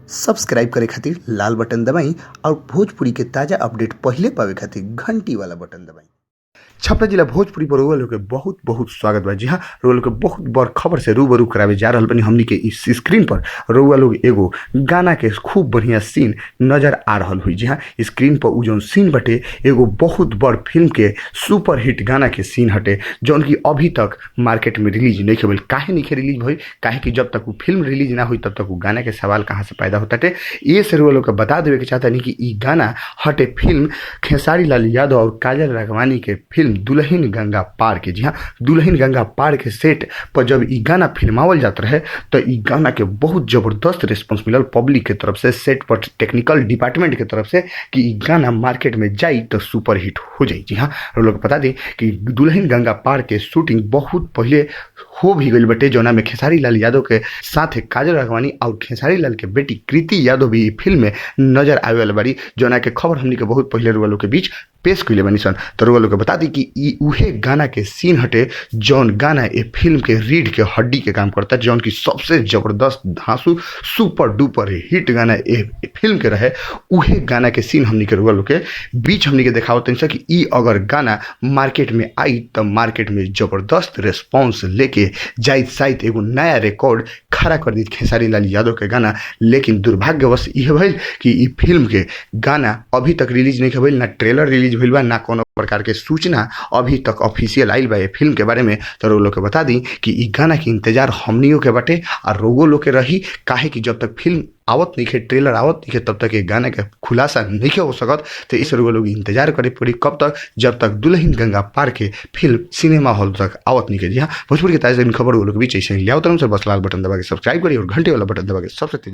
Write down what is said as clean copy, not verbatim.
Subscribe करे खातिर लाल button दबाई और भोजपुरी के ताजा अपडेट पहले पावे खातिर घंटी वाला बटन दबाई। छपरा जिला भोजपुरी पर रउआ लोग के बहुत बहुत स्वागत बा। जी हाँ, रउआ लोग के बहुत बड़ खबर से रूबरू करावे जा रहल बानी। हमनी के इस स्क्रीन पर रउआ लोग एगो गाना के खूब बढ़िया सीन नजर आ रहल हुई। जी हाँ, स्क्रीन पर उ जौन सीन बटे एगो बहुत बड़ फिल्म के सुपर हिट गाना के सीन हटे, जौन की अभी तक मार्केट में रिलीज नहीं भइल। काहे नहीं रिलीज भइल? काहे कि जब तक वो फिल्म रिलीज ना हुई तब तक वो गाना के सवाल कहाँ से पैदा होता टे। ये से रउआ लोग के बता देवे के चाहता नहीं कि ई गाना हटे फिल्म खेसारी लाल यादव और काजल राघवानी के फिल्म दुल्हन गंगा पार के। जी हाँ, दुल्हन गंगा पार के सेट पर जब ई गाना फिल्मावल जात रहे तो ई गाना के बहुत जबरदस्त रिस्पांस मिलल पब्लिक के तरफ से, सेट पर टेक्निकल डिपार्टमेंट के तरफ से कि ई गाना मार्केट में जाई तो सुपर हिट हो जाई। जी हाँ, लोग बता दें कि दुल्हन गंगा पार के शूटिंग बहुत पहले हो भी गई बटे, जौना में खेसारी लाल यादव के साथ काजल राघवानी और खेसारी लाल के बेटी कृति यादव भी फिल्म में नजर आवे वाला बाड़ी, जौना के खबर हमनी के बहुत पहले रुआ लोग के बीच पेश कइले बानी सन। तो रुआ लोग के बता दी कि ई उहे गाना के सीन हटे जौन गाना ए फिल्म के रीढ़ के हड्डी के काम करता, जौन की सबसे जबरदस्त धांसू सुपर डुपर हिट गाना ए फिल्म के रहे। उहे गाना के सीन हमनी के रुआ लोग के बीच हमनी के देखावत कि ई अगर गाना मार्केट में आई तो मार्केट में जबरदस्त रिस्पॉन्स लेके जाइत शायद एगो नया रिकॉर्ड खड़ा कर दी खेसारी लाल यादव के गाना। लेकिन दुर्भाग्यवश यह भइल कि ई फिल्म के गाना अभी तक रिलीज नहीं भइल, ना ट्रेलर रिलीज भइल बा, ना कोनो प्रकार के सूचना अभी तक ऑफिशियल आइल बा ए फिल्म के बारे में। तो रोग लोग के बता दी कि ई गाना के इंतजार हमनियों के बाटे और रोगो लोग के रही। काहे कि जब तक फिल्म आवत नहीं है, ट्रेलर आवत नहीं है, तब तक ये गाने का खुलासा नहीं हो सकत। तो इस रोग लोग इंतजार करे पड़ी कब तक, जब तक दुल्हन गंगा पार के फिल्म सिनेमा हॉल तक आवत नहीं है। जी हाँ, भोजपुरी के ताजा खबर वो लोग बीच ऐसे लिया उतरम से बस लाल बटन दबा के सब्सक्राइब करिए और घंटे वाला बटन दबा के सबसे